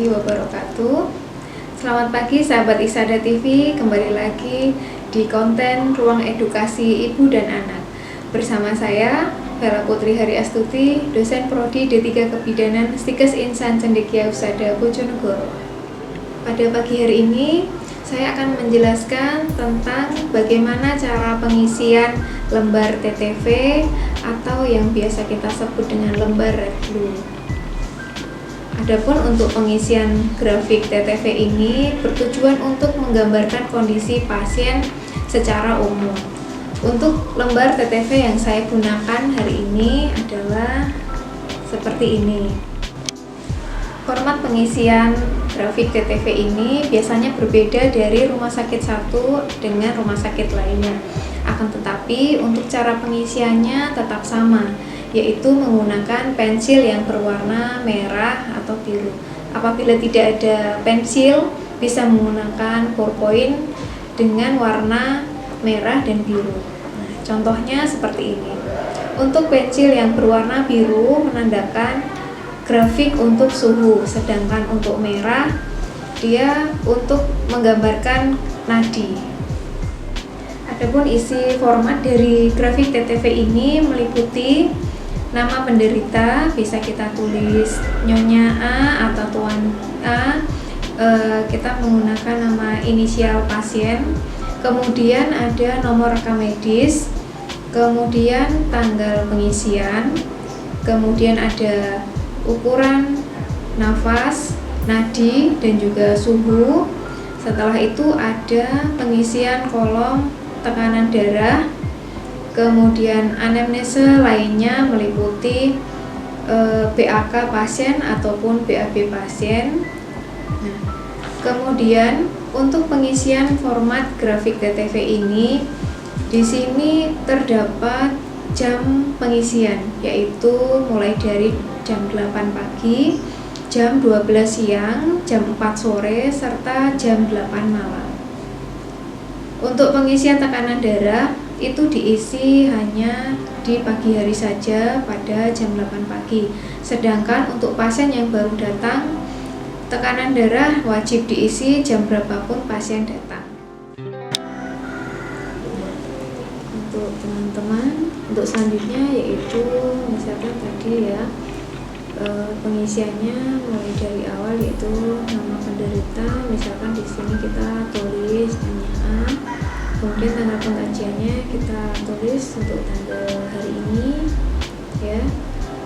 warahmatullahi wabarakatuh. Selamat pagi sahabat Isada TV, kembali lagi di konten Ruang Edukasi Ibu dan Anak. Bersama saya, Bella Putri Hari Astuti, dosen Prodi D3 Kebidanan Stikes Insan Cendekia Husada Bojonegoro. Pada pagi hari ini, saya akan menjelaskan tentang bagaimana cara pengisian lembar TTV atau yang biasa kita sebut dengan lembar Red Blue. Adapun untuk pengisian grafik TTV ini bertujuan untuk menggambarkan kondisi pasien secara umum. Untuk lembar TTV yang saya gunakan hari ini adalah seperti ini. Format pengisian grafik TTV ini biasanya berbeda dari rumah sakit satu dengan rumah sakit lainnya. Akan tetapi untuk cara pengisiannya tetap sama, yaitu menggunakan pensil yang berwarna merah atau biru. Apabila tidak ada pensil, bisa menggunakan ballpoint dengan warna merah dan biru. Nah, contohnya seperti ini. Untuk pensil yang berwarna biru menandakan grafik untuk suhu, sedangkan untuk merah dia untuk menggambarkan nadi. Adapun isi format dari grafik TTV ini meliputi nama penderita, bisa kita tulis Nyonya A atau Tuan A. Kita menggunakan nama inisial pasien, kemudian ada nomor rekam medis, kemudian tanggal pengisian, kemudian ada ukuran nafas, nadi, dan juga suhu. Setelah itu ada pengisian kolom tekanan darah, kemudian anamnesa lainnya meliputi BAK pasien ataupun BAB pasien. Nah, kemudian untuk pengisian format grafik TTV ini, di sini terdapat jam pengisian, yaitu mulai dari jam 8 pagi, jam 12 siang, jam 4 sore, serta jam 8 malam. Untuk pengisian tekanan darah itu diisi hanya di pagi hari saja pada jam 8 pagi. Sedangkan untuk pasien yang baru datang, tekanan darah wajib diisi jam berapapun pasien datang. Untuk teman-teman, untuk selanjutnya yaitu misalkan tadi ya, pengisiannya mulai dari awal yaitu nama penderita, misalkan di sini kita tulis Nyonya A, kemudian tanggal pengkajiannya kita tulis untuk tanggal hari ini ya.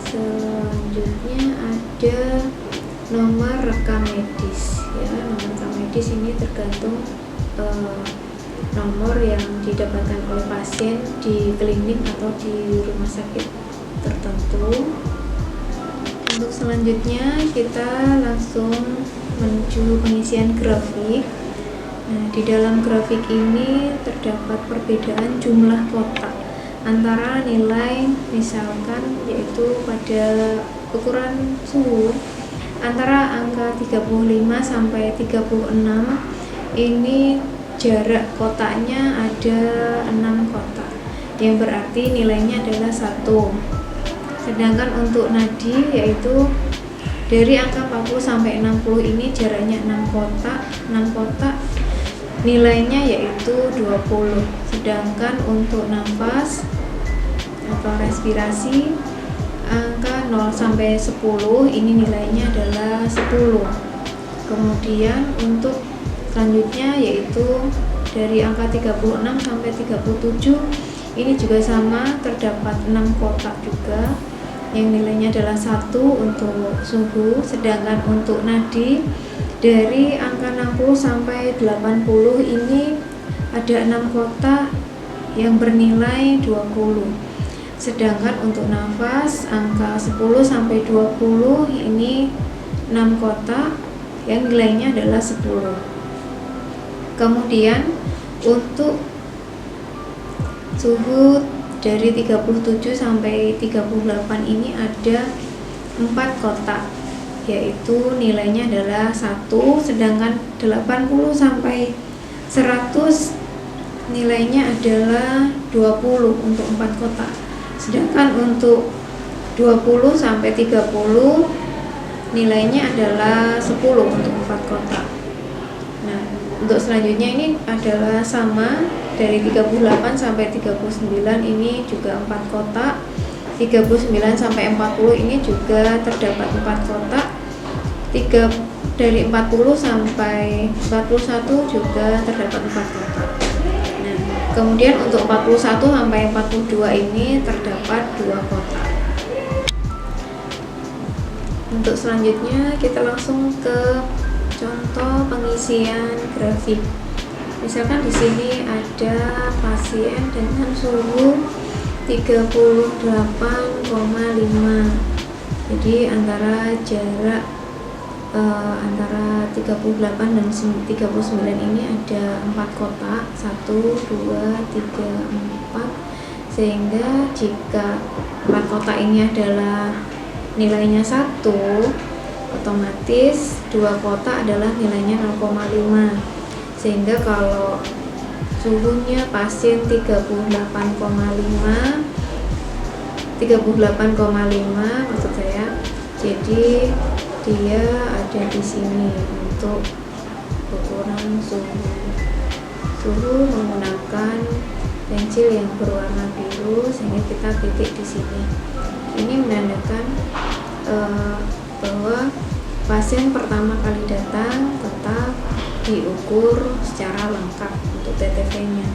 Selanjutnya ada nomor rekam medis ya. Nomor rekam medis ini tergantung nomor yang didapatkan oleh pasien di klinik atau di rumah sakit tertentu. Untuk selanjutnya kita langsung menuju pengisian grafik. Nah, di dalam grafik ini terdapat perbedaan jumlah kotak antara nilai, misalkan yaitu pada ukuran suhu antara angka 35 sampai 36, ini jarak kotaknya ada 6 kotak, yang berarti nilainya adalah 1. Sedangkan untuk nadi yaitu dari angka 40 sampai 60 ini jaraknya 6 kotak, nilainya yaitu 20. Sedangkan untuk nafas atau respirasi angka 0 sampai 10 ini nilainya adalah 10. Kemudian untuk selanjutnya yaitu dari angka 36 sampai 37 ini juga sama, terdapat 6 kotak juga yang nilainya adalah 1 untuk suhu. Sedangkan untuk nadi dari angka 60 sampai 80 ini ada 6 kotak yang bernilai 20. Sedangkan untuk nafas angka 10 sampai 20 ini 6 kotak yang nilainya adalah 10. Kemudian untuk suhu dari 37 sampai 38 ini ada 4 kotak, yaitu nilainya adalah 1. Sedangkan 80 sampai 100 nilainya adalah 20 untuk 4 kotak. Sedangkan untuk 20 sampai 30 nilainya adalah 10 untuk 4 kotak. Nah, untuk selanjutnya ini adalah sama, dari 38 sampai 39 ini juga 4 kotak. 39 sampai 40 ini juga terdapat 4 kotak. Dari 40 sampai 41 juga terdapat 4 kotak. Nah, kemudian untuk 41 sampai 42 ini terdapat 2 kotak. Untuk selanjutnya kita langsung ke contoh pengisian grafik. Misalkan di sini ada pasien dengan suhu 38,5. Jadi antara jarak antara 38 dan 39 ini ada 4 kotak, 1, 2, 3, 4, sehingga jika 4 kotak ini adalah nilainya 1, otomatis 2 kotak adalah nilainya 0,5, sehingga kalau suhunya pasien 38,5 maksud saya, jadi dia ada di sini untuk ukuran suhu menggunakan pensil yang berwarna biru, sehingga kita titik di sini. Ini menandakan bahwa pasien pertama kali datang tetap diukur secara lengkap untuk TTV-nya.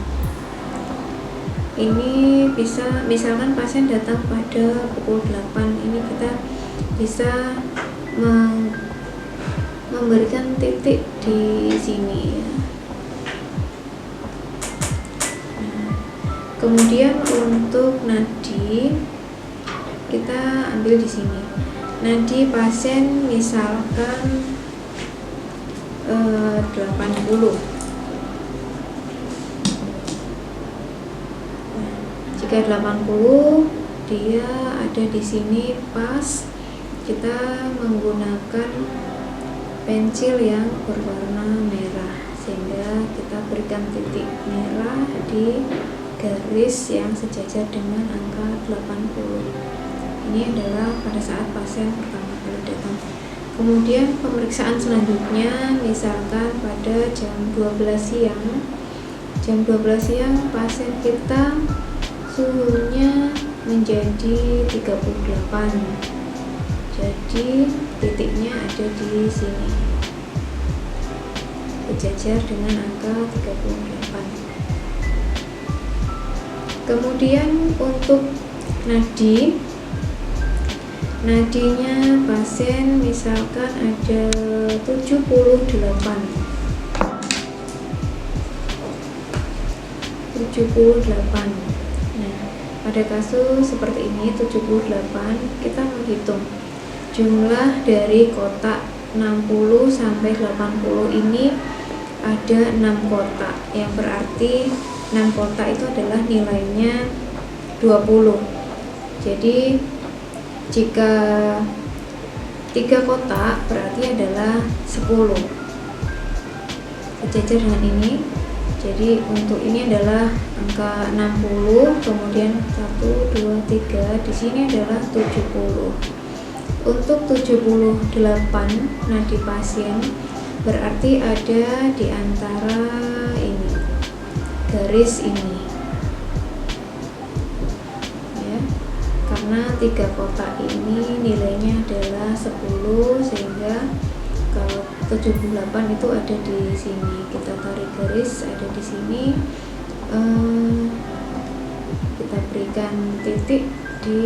Ini bisa, misalkan pasien datang pada pukul 8, ini kita bisa memberikan titik di sini. Nah, kemudian untuk nadi kita ambil di sini. Nadi pasien misalkan 80. Nah, jika 80 dia ada di sini pas, kita menggunakan pensil yang berwarna merah, sehingga kita berikan titik merah di garis yang sejajar dengan angka 80. Ini adalah pada saat pasien pertama kali datang. Kemudian pemeriksaan selanjutnya, misalkan pada jam 12 siang. Jam 12 siang pasien kita suhunya menjadi 38. Jadi titiknya ada di sini, sejajar dengan angka 38. Kemudian untuk nadinya pasien misalkan ada 78. Nah, pada kasus seperti ini 78, kita menghitung jumlah dari kotak 60 sampai 80 ini ada 6 kotak, yang berarti 6 kotak itu adalah nilainya 20. Jadi jika 3 kotak berarti adalah 10, sejajar dengan ini. Jadi untuk ini adalah angka 60, kemudian 1, 2, 3, di sini adalah 70. Untuk 78 nadi pasien berarti ada di antara ini, garis ini ya, karena 3 kotak ini nilainya adalah 10, sehingga kalau 78 itu ada di sini. Kita tarik garis ada di sini, kita berikan titik di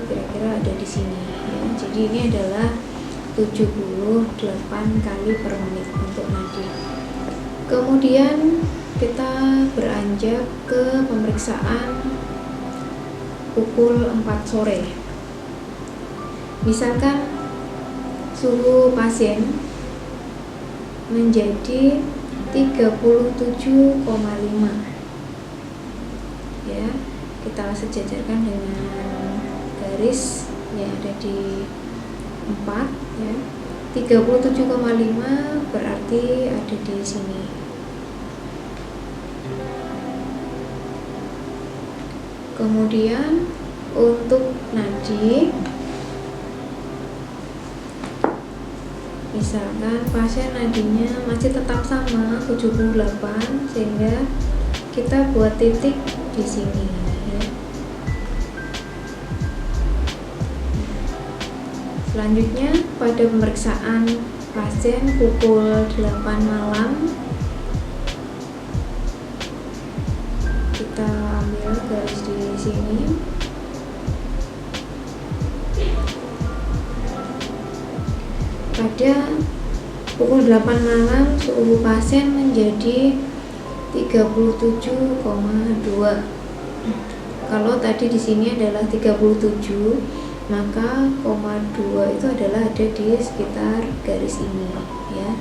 kira-kira ada di sini ya. Jadi ini adalah 78 kali per menit untuk nadi. Kemudian kita beranjak ke pemeriksaan pukul 4 sore. Misalkan suhu pasien menjadi 37,5 ya, kita sejajarkan dengan garis yang ada di 4 ya. 37,5 berarti ada di sini. Kemudian untuk nadi Misalkan pasien nadinya masih tetap sama 78, sehingga kita buat titik di sini ya. Selanjutnya pada pemeriksaan pasien pukul 8 malam, kita ambil garis di sini. Pada pukul 8 malam suhu pasien menjadi 37,2. Kalau tadi di sini adalah 37, maka koma 2 itu adalah ada di sekitar garis ini ya.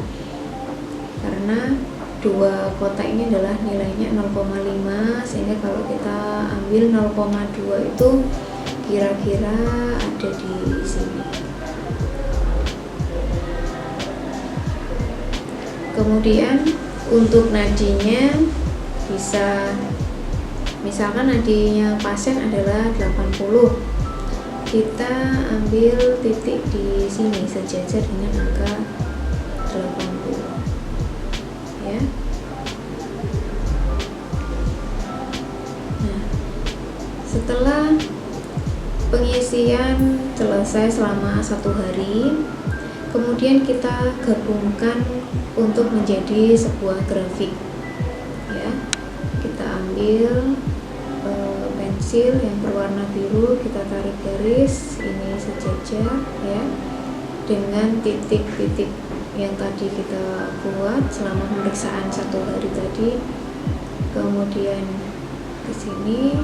Karena dua kotak ini adalah nilainya 0,5, sehingga kalau kita ambil 0,2 itu kira-kira ada di sini. Kemudian untuk nadinya bisa, misalkan nadinya pasien adalah 80, kita ambil titik di sini sejajar dengan angka 80 ya. Nah, setelah pengisian selesai selama 1 hari, kemudian kita gabungkan untuk menjadi sebuah grafik ya. Kita ambil pensil yang berwarna biru, kita tarik garis ini sejajar ya dengan titik-titik yang tadi kita buat selama pemeriksaan 1 hari tadi, kemudian ke sini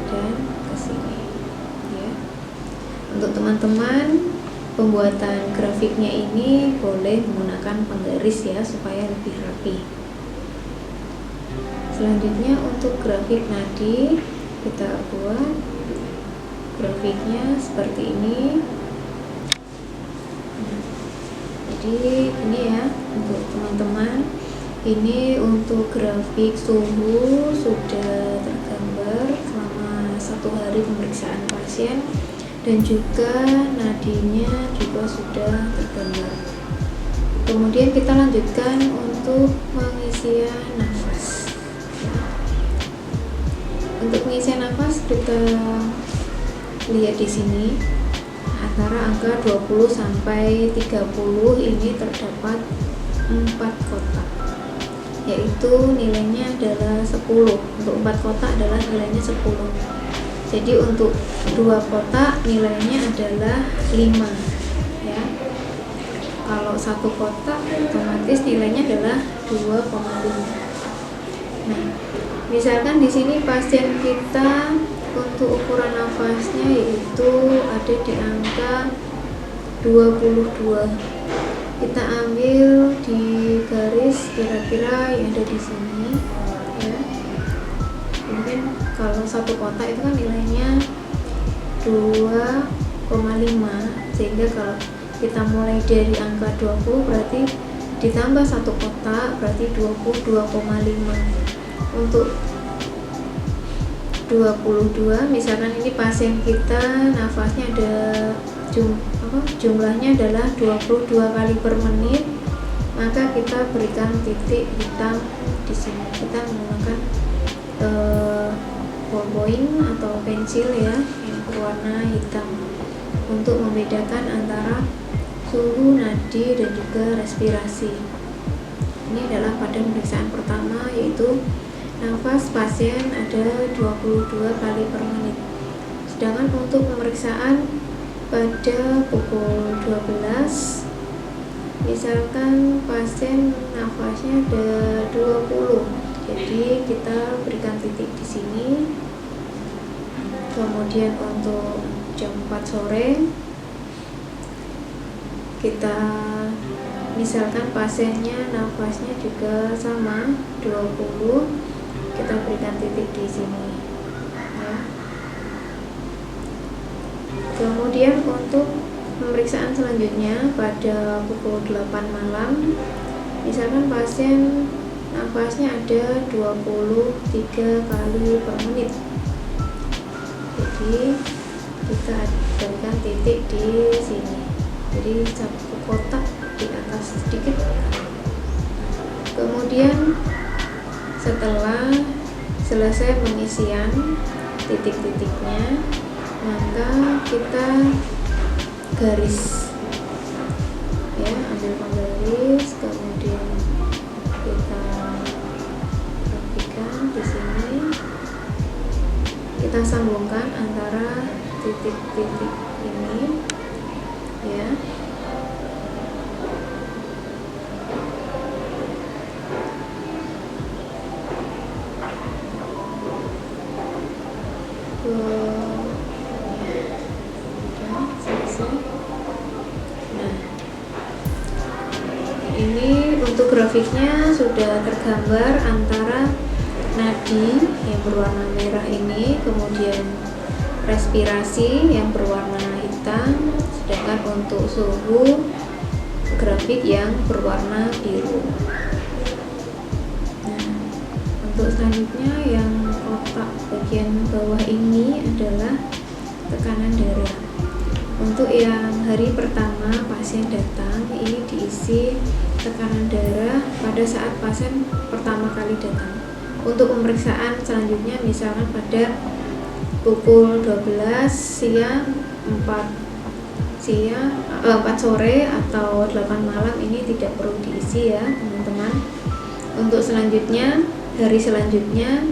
dan ke sini ya. Untuk teman-teman, pembuatan grafiknya ini boleh menggunakan penggaris ya, supaya lebih rapi. Selanjutnya untuk grafik nadi, kita buat grafiknya seperti ini. Jadi ini ya untuk teman-teman, ini untuk grafik suhu sudah tergambar selama 1 hari pemeriksaan pasien, dan juga nadinya juga sudah tergambar. Kemudian kita lanjutkan untuk pengisian nafas. Untuk pengisian nafas kita lihat di sini antara angka 20 sampai 30 ini terdapat 4 kotak, yaitu nilainya adalah 10. Untuk 4 kotak adalah nilainya 10. Jadi untuk 2 kotak nilainya adalah 5 ya. Kalau 1 kotak otomatis nilainya adalah 2,5. Nah, misalkan di sini pasien kita untuk ukuran nafasnya yaitu ada di angka 22. Kita ambil di garis kira-kira yang ada di sini ya. Mungkin kalau 1 kotak itu kan nilainya 2,5, sehingga kalau kita mulai dari angka 20 berarti ditambah 1 kotak berarti 22,5. Untuk 22, misalkan ini pasien kita nafasnya ada jumlahnya adalah 22 kali per menit, maka kita berikan titik hitam di sini. Kita menggunakan ballpoint atau pensil ya yang berwarna hitam untuk membedakan antara suhu, nadi, dan juga respirasi. Ini adalah pada pemeriksaan pertama, yaitu nafas pasien ada 22 kali per menit. Sedangkan untuk pemeriksaan pada pukul 12, misalkan pasien nafasnya ada 20, jadi kita berikan titik di sini. Kemudian untuk jam 4 sore, kita misalkan pasiennya nafasnya juga sama 20, kita berikan titik di sini ya. Kemudian untuk pemeriksaan selanjutnya pada pukul 8 malam, misalkan pasien nafasnya ada 23 kali per menit, jadi kita berikan titik di sini. Jadi 1 kotak di atas sedikit. Kemudian setelah selesai pengisian titik-titiknya, maka kita garis ya, ambil penggaris, kemudian kita rapikan di sini, kita sambungkan antara titik-titik ini ya. Ini untuk grafiknya sudah tergambar antara nadi yang berwarna merah ini, kemudian respirasi yang berwarna hitam, sedangkan untuk suhu grafik yang berwarna biru. Nah, untuk selanjutnya yang kotak bagian bawah ini adalah tekanan darah. Untuk yang hari pertama pasien datang, ini diisi tekanan darah pada saat pasien pertama kali datang. Untuk pemeriksaan selanjutnya misalkan pada pukul 12 siang, 4 sore atau 8 malam, ini tidak perlu diisi ya teman-teman. Untuk selanjutnya, hari selanjutnya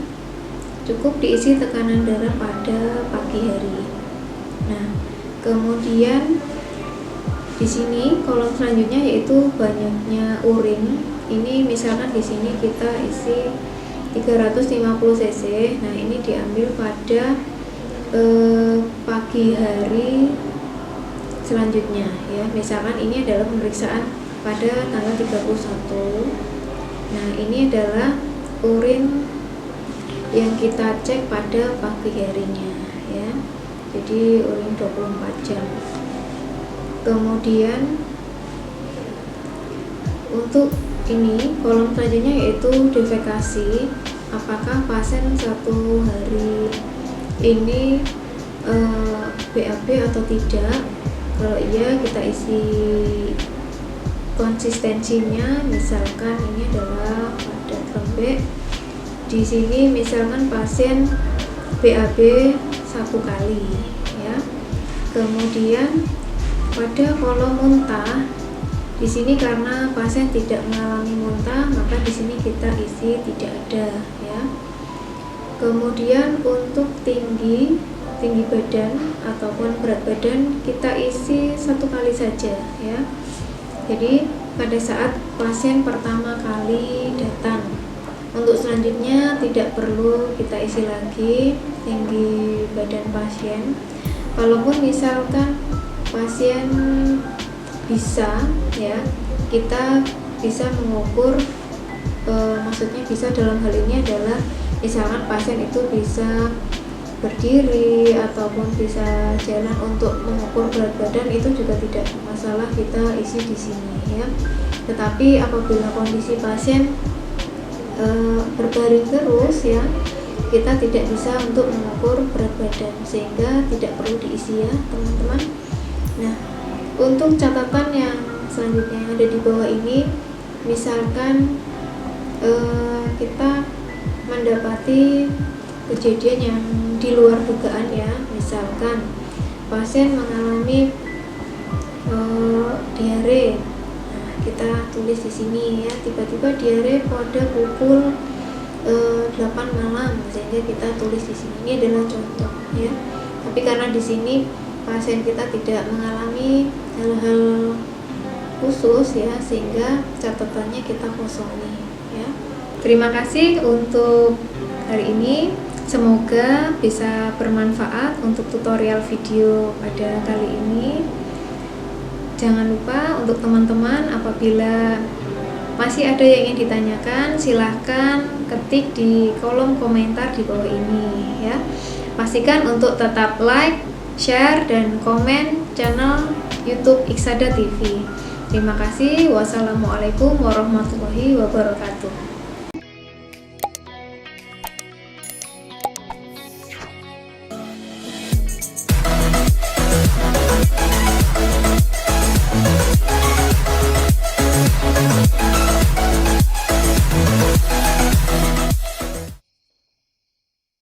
cukup diisi tekanan darah pada pagi hari. Nah, kemudian di sini kolom selanjutnya yaitu banyaknya urin. Ini misalkan di sini kita isi 350 cc. Nah, ini diambil pada pagi hari selanjutnya ya. Misalkan ini adalah pemeriksaan pada tanggal 31. Nah, ini adalah urin yang kita cek pada pagi harinya ya. Jadi urin 24 jam. Kemudian untuk ini kolom selanjutnya yaitu defekasi. Apakah pasien satu hari ini BAB atau tidak? Kalau iya, kita isi konsistensinya. Misalkan ini adalah pada lembek. Di sini misalkan pasien BAB 1 kali ya. Kemudian pada kolom muntah, di sini karena pasien tidak mengalami muntah, maka di sini kita isi tidak ada ya. Kemudian untuk tinggi badan ataupun berat badan kita isi 1 kali saja ya. Jadi pada saat pasien pertama kali datang. Untuk selanjutnya tidak perlu kita isi lagi tinggi badan pasien. Kalaupun misalkan pasien bisa ya, kita bisa mengukur, maksudnya bisa dalam hal ini adalah misalkan pasien itu bisa berdiri ataupun bisa jalan, untuk mengukur berat badan itu juga tidak masalah kita isi di sini ya. Tetapi apabila kondisi pasien berbaring terus ya, kita tidak bisa untuk mengukur berat badan, sehingga tidak perlu diisi ya teman-teman. Nah, untuk catatan yang selanjutnya yang ada di bawah ini, misalkan kita mendapati kejadian yang di luar dugaan ya, misalkan pasien mengalami diare. Nah, kita tulis di sini ya, tiba-tiba diare pada pukul 8 malam, sehingga kita tulis di sini. Ini adalah contoh ya. Tapi karena di sini pasien kita tidak mengalami hal-hal khusus ya, sehingga catatannya kita kosongi ya. Terima kasih untuk hari ini. Semoga bisa bermanfaat untuk tutorial video pada kali ini. Jangan lupa untuk teman-teman, apabila masih ada yang ingin ditanyakan, silahkan ketik di kolom komentar di bawah ini ya. Pastikan untuk tetap like, share, dan komen channel YouTube Iksada TV. Terima kasih. Wassalamualaikum warahmatullahi wabarakatuh.